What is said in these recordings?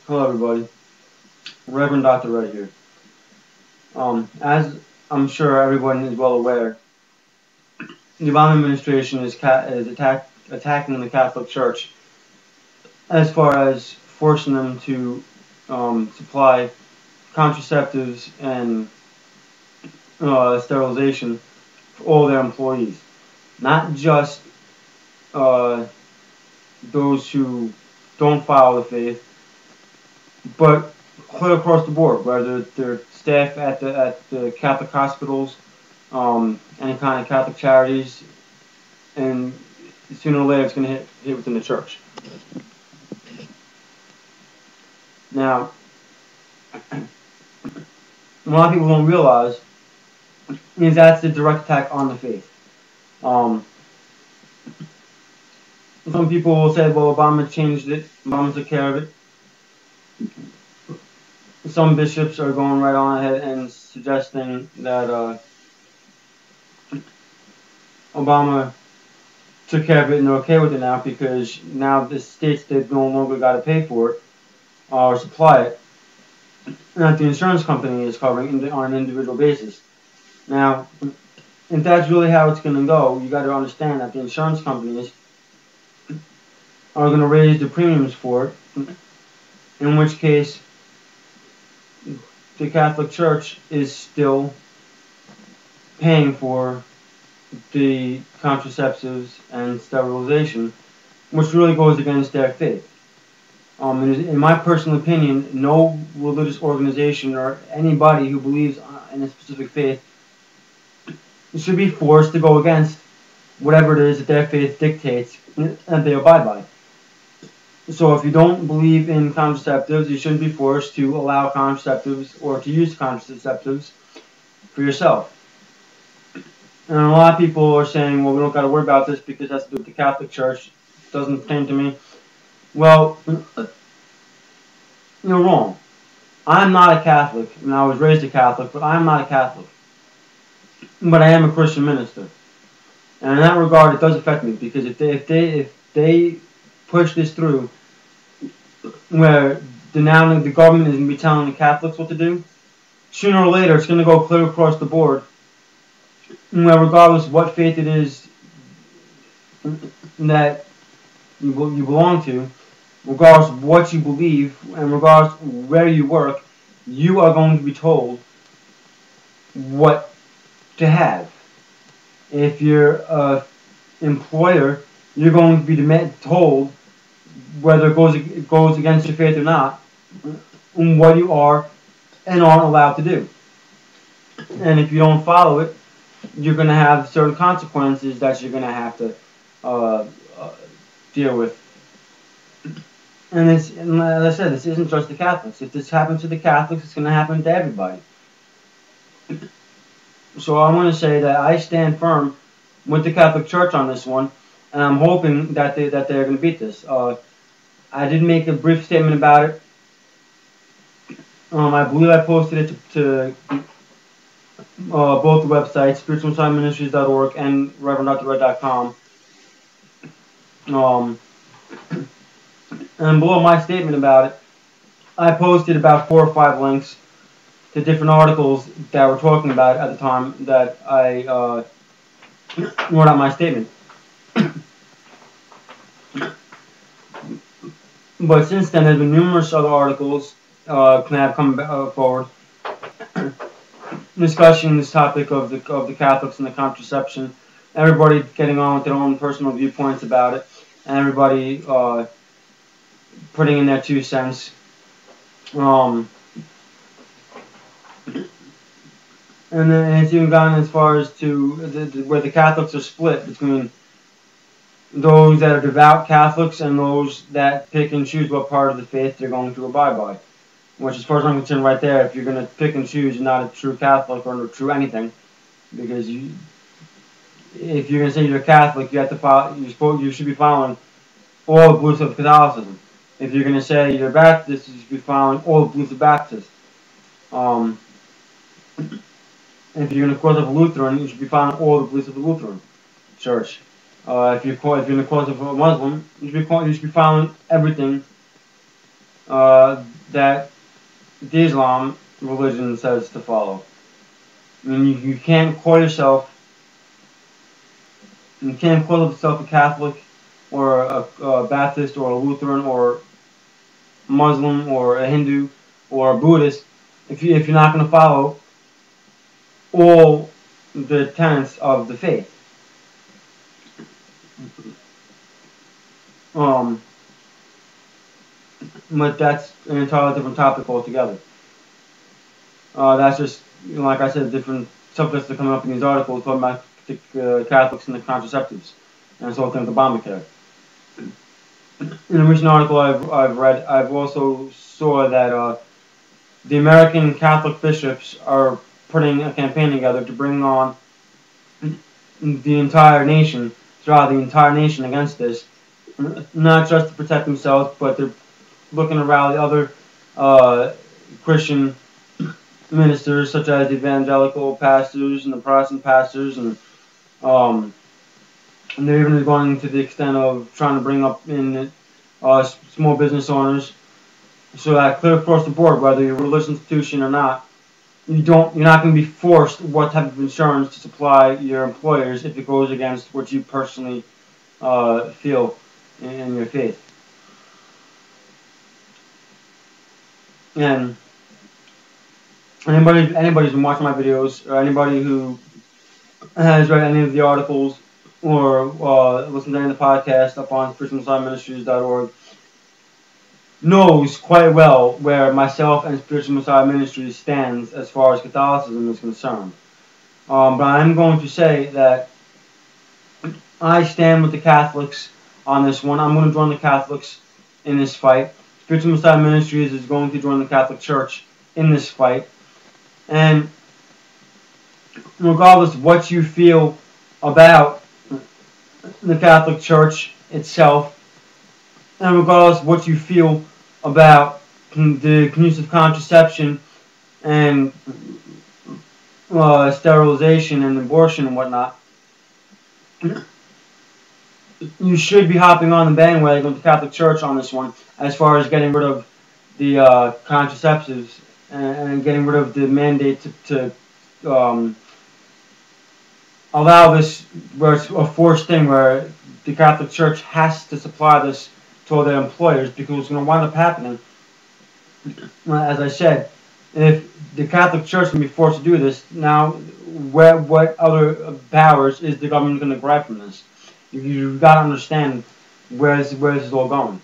Hello, everybody. Reverend Dr. Red here. As I'm sure everyone is well aware, the Obama administration is attacking the Catholic Church as far as forcing them to supply contraceptives and sterilization for all their employees, not just uh, those who don't follow the faith, but clear across the board, whether they're staff at the Catholic hospitals, any kind of Catholic charities, and sooner or later it's going to hit within the church. Now, a lot of people don't realize is that's a direct attack on the faith. Some people will say, well, Obama changed it, Obama took care of it. Some bishops are going right on ahead and suggesting that Obama took care of it and they're okay with it now because now the states that no longer got to pay for it or supply it, that the insurance company is covering on an individual basis. Now, if that's really how it's going to go, you got to understand that the insurance companies are going to raise the premiums for it, in which case the Catholic Church is still paying for the contraceptives and sterilization, which really goes against their faith. In my personal opinion, no religious organization or anybody who believes in a specific faith should be forced to go against whatever it is that their faith dictates and they abide by. So if you don't believe in contraceptives, you shouldn't be forced to allow contraceptives or to use contraceptives for yourself. And a lot of people are saying, well, we don't got to worry about this because that's the Catholic Church. It doesn't pertain to me. Well, you're wrong. I'm not a Catholic, and I was raised a Catholic, but I'm not a Catholic. But I am a Christian minister. And in that regard, it does affect me, because if they push this through, where the government is going to be telling the Catholics what to do, sooner or later it's going to go clear across the board, where regardless of what faith it is that you belong to, regardless of what you believe, and regardless of where you work, you are going to be told what to have. If you're an employer, you're going to be told, whether it goes against your faith or not, what you are and aren't allowed to do. And if you don't follow it, you're going to have certain consequences that you're going to have to deal with. And as I said, this isn't just the Catholics. If this happens to the Catholics, it's going to happen to everybody. So I want to say that I stand firm with the Catholic Church on this one, and I'm hoping that they're going to beat this. I did make a brief statement about it. I believe I posted it to both the websites, spiritualsideministries.org and reverend.red.com. And below my statement about it, I posted about 4 or 5 links to different articles that were talking about it at the time that I wrote out my statement. But since then, there's been numerous other articles that have come forward discussing this topic of the Catholics and the contraception. Everybody getting on with their own personal viewpoints about it, and everybody putting in their 2 cents. And then it's even gone as far as to where the Catholics are split between those that are devout Catholics and those that pick and choose what part of the faith they're going to abide by. Which, as far as I'm concerned, right there, if you're going to pick and choose, you're not a true Catholic or a true anything, because if you're going to say you're a Catholic, you have to follow. You should be following all the beliefs of Catholicism. If you're going to say you're a Baptist, you should be following all the beliefs of Baptists. If you're going to cause of a Lutheran, you should be following all the beliefs of the Lutheran Church. If you're in the cause of a Muslim, you should be following everything that the Islam religion says to follow. I mean, you can't call yourself a Catholic or a Baptist or a Lutheran or Muslim or a Hindu or a Buddhist if you're not going to follow all the tenets of the faith. But that's an entirely different topic altogether. That's just, like I said, different subjects that are coming up in these articles talking about the Catholics and the contraceptives and this whole thing with Obamacare. In a recent article I've read, I've also saw that the American Catholic bishops are putting a campaign together to bring on the entire nation, against this, not just to protect themselves, but they're looking to rally other Christian ministers, such as the evangelical pastors and the Protestant pastors, and they're even going to the extent of trying to bring up in small business owners, so that clear across the board, whether you're a religious institution or not, you're not going to be forced what type of insurance to supply your employers if it goes against what you personally feel in your faith. And anybody who's been watching my videos, or anybody who has read any of the articles or listened to any of the podcast up on spiritualmessiahministries.org knows quite well where myself and Spiritual Messiah Ministries stands as far as Catholicism is concerned. But I'm going to say that I stand with the Catholics on this one. I'm going to join the Catholics in this fight. Spiritual Messiah Ministries is going to join the Catholic Church in this fight. And regardless of what you feel about the Catholic Church itself, and regardless of what you feel about the use of contraception and sterilization and abortion and whatnot, you should be hopping on the bandwagon with the Catholic Church on this one, as far as getting rid of the contraceptives and getting rid of the mandate to allow this, where it's a forced thing, where the Catholic Church has to supply this to all their employers, because what's going to wind up happening, as I said, if the Catholic Church can be forced to do this, now what other powers is the government going to grab from this? You've got to understand where this is all going.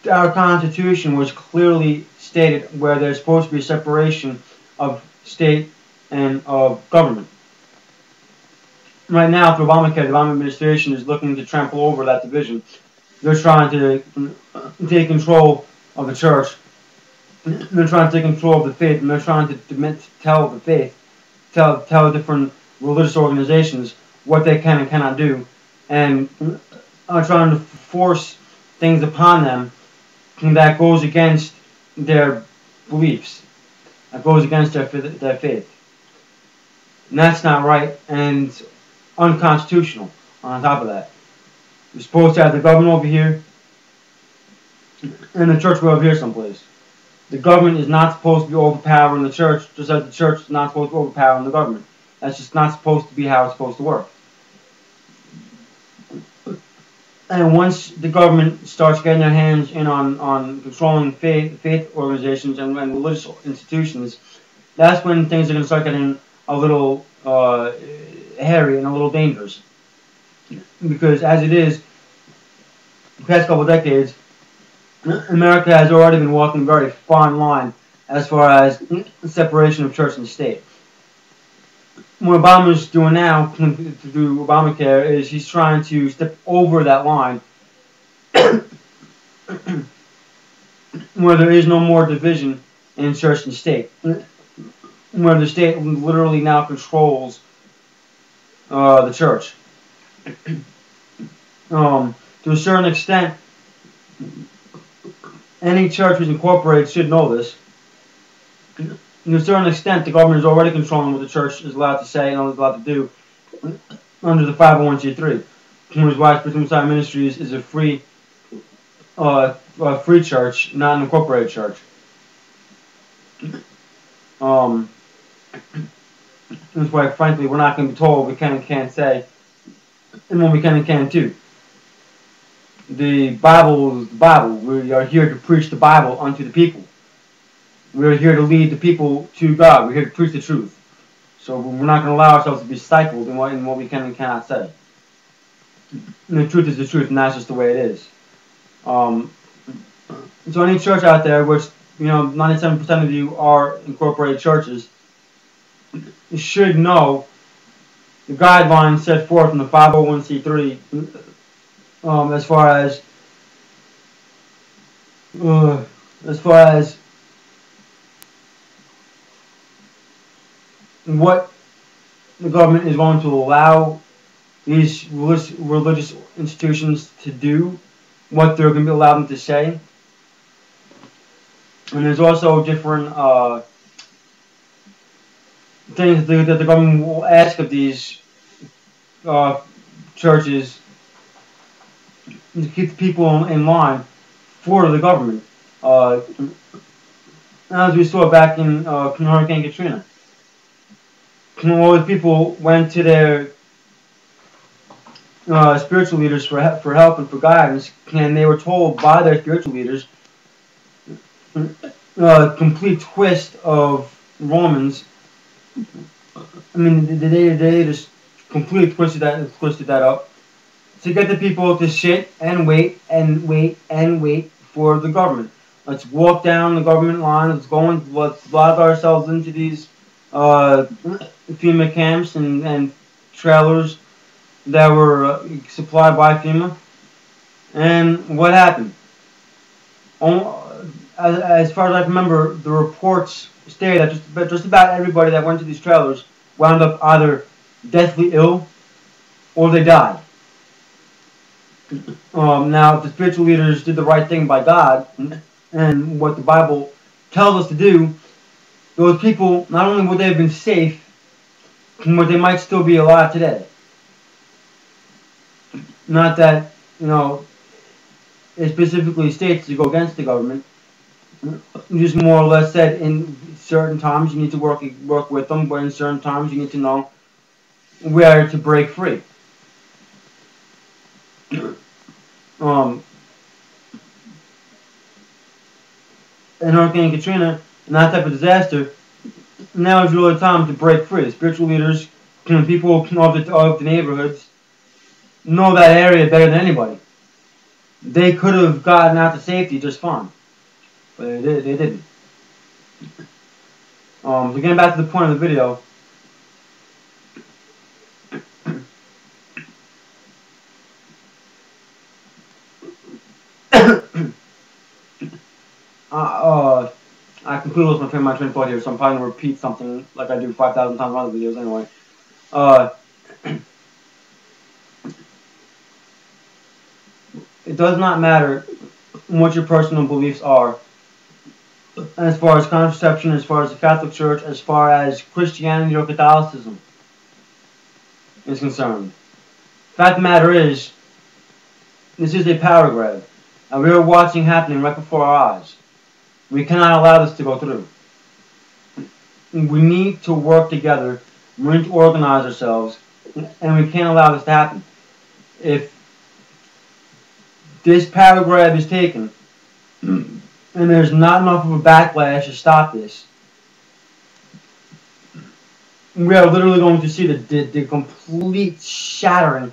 Our Constitution was clearly stated where there's supposed to be a separation of state and of government. Right now, through Obamacare, the Obama administration is looking to trample over that division. They're trying to take control of the church. They're trying to take control of the faith, and they're trying to tell the faith, tell different religious organizations what they can and cannot do, and are trying to force things upon them that goes against their beliefs, that goes against their faith. And that's not right, and unconstitutional on top of that. You're supposed to have the government over here and the church over here someplace. The government is not supposed to be overpowering the church, just as the church is not supposed to be overpowering the government. That's just not supposed to be how it's supposed to work. And once the government starts getting their hands in on controlling faith organizations and religious institutions, that's when things are going to start getting a little hairy and a little dangerous. Because as it is, the past couple of decades, America has already been walking a very fine line as far as the separation of church and state. What Obama's doing now through Obamacare is he's trying to step over that line where there is no more division in church and state, where the state literally now controls the church. To a certain extent, any church who's incorporated should know this. To a certain extent, the government is already controlling what the church is allowed to say and allowed to do under the 501c3, which is why Spiritual Messiah Ministries is a free free church, not an incorporated church. That's why, frankly, we're not going to be told we can and can't say, and what we can and can't do. The Bible is the Bible. We are here to preach the Bible unto the people. We are here to lead the people to God. We're here to preach the truth. So we're not going to allow ourselves to be stifled in what we can and cannot say. And the truth is the truth, and that's just the way it is. So any church out there, which 97% of you are incorporated churches, you should know the guidelines set forth in the 501c3 as far as what the government is going to allow these religious institutions to do, what they're going to allow them to say. And there's also different things that the government will ask of these churches to keep the people in line for the government. As we saw back in Hurricane Katrina, all the people went to their spiritual leaders for help and for guidance, and they were told by their spiritual leaders a complete twist of Romans. I mean, they just completely twisted that up to get the people to sit and wait and wait and wait for the government. Let's walk down the government line. Let's log ourselves into these FEMA camps and trailers that were supplied by FEMA. And what happened? As far as I can remember, the reports state that just about everybody that went to these trailers wound up either deathly ill or they died. Now, if the spiritual leaders did the right thing by God and what the Bible tells us to do, those people, not only would they have been safe, but they might still be alive today. Not that, it specifically states to go against the government. Just more or less said in certain times you need to work with them, but in certain times you need to know where to break free. In Hurricane Katrina, and that type of disaster, now is really time to break free. The spiritual leaders, people of the neighborhoods, know that area better than anybody. They could have gotten out to safety just fine, but they didn't. So getting back to the point of the video, I completely lost my train of thought here, so I'm probably going to repeat something like I do 5,000 times in other videos anyway. It does not matter what your personal beliefs are, as far as contraception, as far as the Catholic Church, as far as Christianity or Catholicism is concerned. The fact of the matter is, this is a power grab, and we are watching happening right before our eyes. We cannot allow this to go through. We need to work together. We need to organize ourselves, and we can't allow this to happen. If this power grab is taken, and there's not enough of a backlash to stop this, we are literally going to see the complete shattering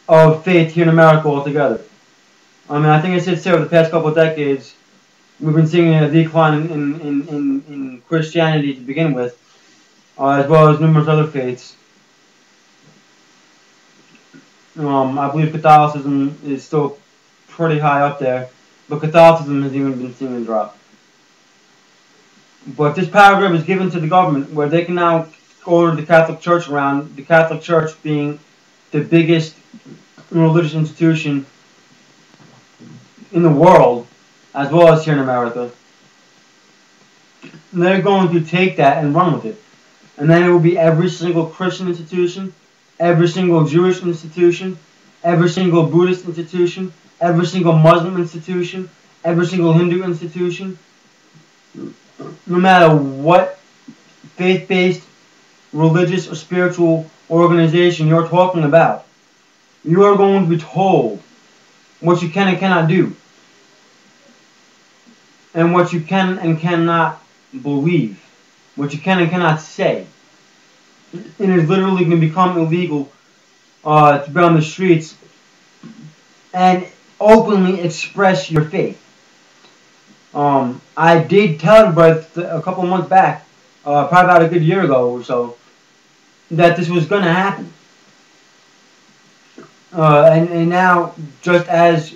of faith here in America altogether. I mean, I think it's said over the past couple of decades, we've been seeing a decline in Christianity to begin with, as well as numerous other faiths. I believe Catholicism is still pretty high up there, but Catholicism has even been seeing a drop. But this power grab is given to the government, where they can now order the Catholic Church around, the Catholic Church being the biggest religious institution in the world, as well as here in America. They're going to take that and run with it. And then it will be every single Christian institution, every single Jewish institution, every single Buddhist institution, every single Muslim institution, every single Hindu institution, no matter what faith-based, religious, or spiritual organization you're talking about, you are going to be told what you can and cannot do, and what you can and cannot believe, what you can and cannot say. It is literally going to become illegal to be on the streets and openly express your faith. I did tell everybody a couple of months back, probably about a good year ago or so, that this was going to happen. And now, just as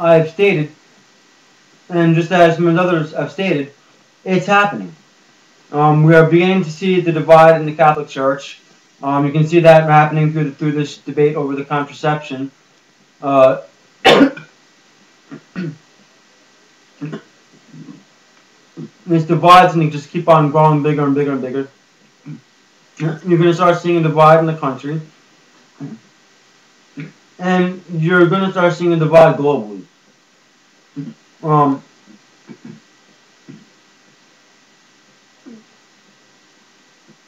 I've stated, and just as some others have stated, it's happening. We are beginning to see the divide in the Catholic Church. You can see that happening through this debate over the contraception. This divide's going to just keep on growing bigger and bigger and bigger. You're going to start seeing a divide in the country. And you're going to start seeing a divide globally.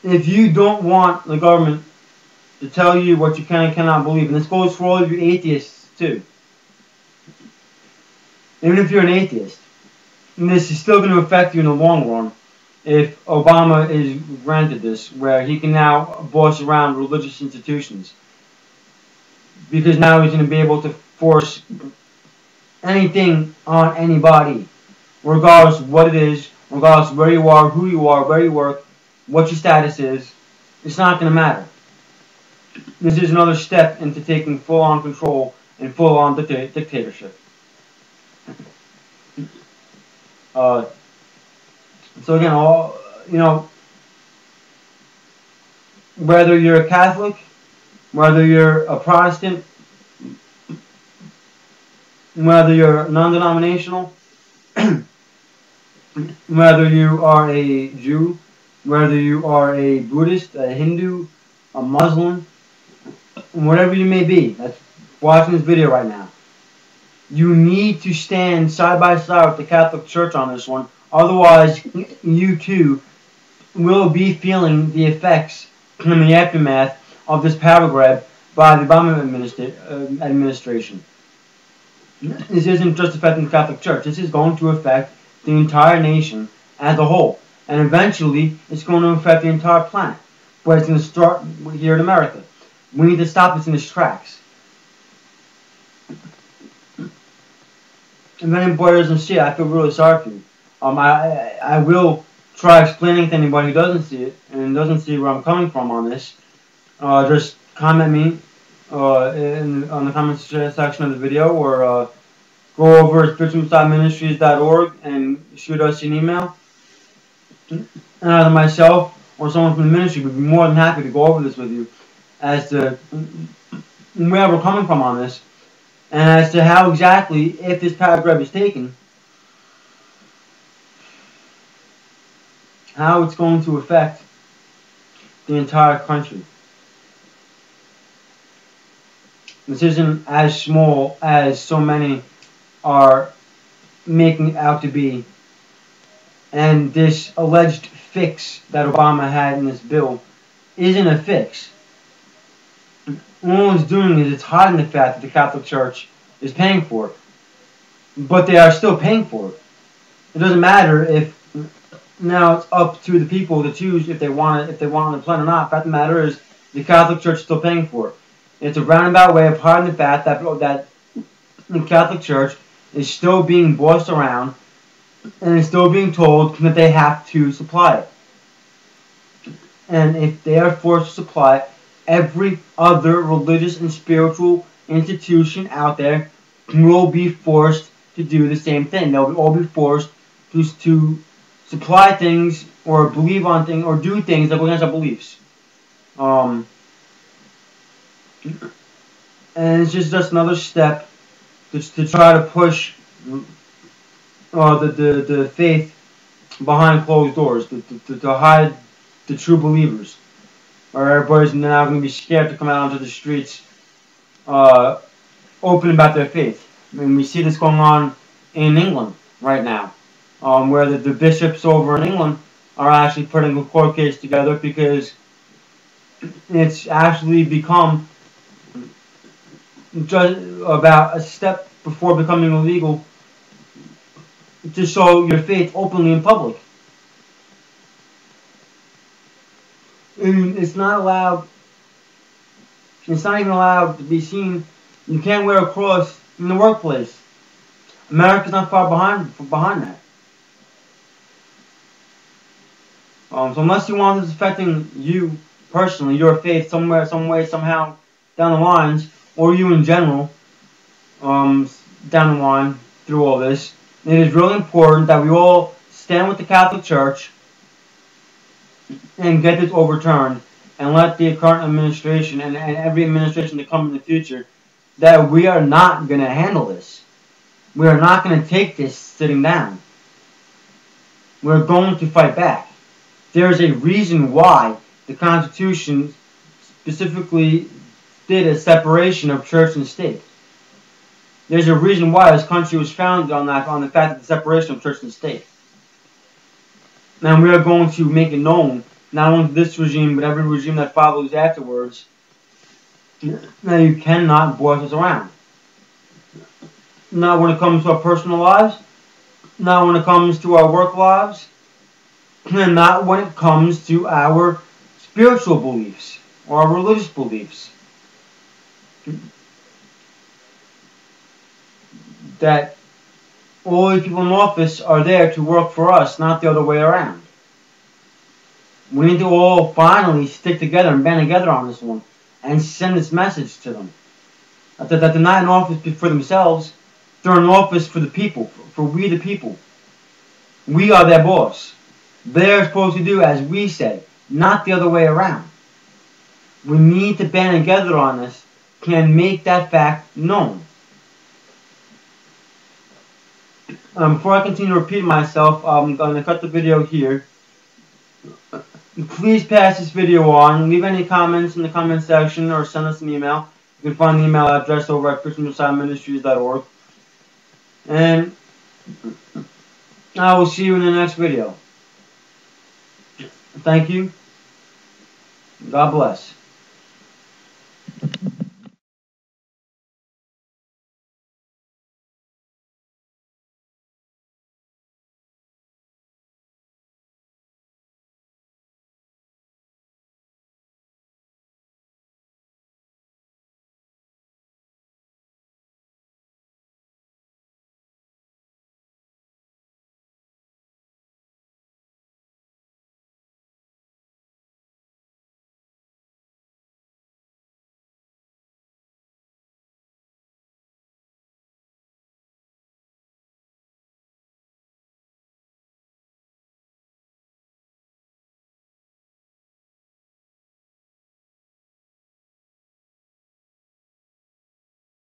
If you don't want the government to tell you what you can and cannot believe, and this goes for all of you atheists too. Even if you're an atheist, and this is still going to affect you in the long run if Obama is granted this, where he can now boss around religious institutions. Because now he's going to be able to force anything on anybody, regardless of what it is, regardless of where you are, who you are, where you work, what your status is. It's not going to matter. This is another step into taking full-on control and full-on dictatorship. So again, whether you're a Catholic, whether you're a Protestant, whether you're non-denominational, whether you are a Jew, whether you are a Buddhist, a Hindu, a Muslim, whatever you may be that's watching this video right now, you need to stand side by side with the Catholic Church on this one. Otherwise, you too will be feeling the effects and the aftermath of this power grab by the Obama administration. This isn't just affecting the Catholic Church. This is going to affect the entire nation as a whole. And eventually, it's going to affect the entire planet. But it's going to start here in America. We need to stop this in its tracks. If anybody doesn't see it, I feel really sorry for you. I will try explaining to anybody who doesn't see it and doesn't see where I'm coming from on this. Just comment me on the comments section of the video, or go over to spiritualministries.org and shoot us an email. And either myself or someone from the ministry would be more than happy to go over this with you as to where we're coming from on this, and as to how exactly, if this power grab is taken, how it's going to affect the entire country. This isn't as small as so many are making it out to be. And this alleged fix that Obama had in this bill isn't a fix. All it's doing is it's hiding the fact that the Catholic Church is paying for it. But they are still paying for it. It doesn't matter if now it's up to the people to choose if they want it on the plan or not. The fact of the matter is the Catholic Church is still paying for it. It's a roundabout way of hiding the fact that the Catholic Church is still being bossed around and is still being told that they have to supply it. And if they are forced to supply it, every other religious and spiritual institution out there will be forced to do the same thing. They'll all be forced to supply things or believe on things or do things that go against our beliefs. And it's just another step to try to push the faith behind closed doors, to hide the true believers. Or everybody's now going to be scared to come out onto the streets open about their faith. I mean, we see this going on in England right now, where the bishops over in England are actually putting a court case together because it's actually become just about a step before becoming illegal to show your faith openly in public. And it's not allowed. It's not even allowed to be seen. You can't wear a cross in the workplace. America's not far behind that. So unless you want this affecting you personally, your faith, somewhere, some way, somehow down the lines, or you in general, down the line through all this, it is really important that we all stand with the Catholic Church and get this overturned, and let the current administration and every administration to come in the future, that we are not going to handle this. We are not going to take this sitting down. We're going to fight back. There's a reason why the Constitution specifically did a separation of church and state. There's a reason why this country was founded on the fact of the separation of church and state. And we are going to make it known, not only to this regime, but every regime that follows afterwards, that you cannot boss us around. Not when it comes to our personal lives, not when it comes to our work lives, and not when it comes to our spiritual beliefs or our religious beliefs. That all the people in office are there to work for us, not the other way around. We need to all finally stick together and band together on this one and send this message to them. That they're not in office for themselves, they're in office for the people, for we the people. We are their boss. They're supposed to do as we say, not the other way around. We need to band together on this and make that fact known. Before I continue repeating myself, I'm going to cut the video here. Please pass this video on. Leave any comments in the comment section or send us an email. You can find the email address over at ChristianMessiahMinistries.org. And I will see you in the next video. Thank you. God bless.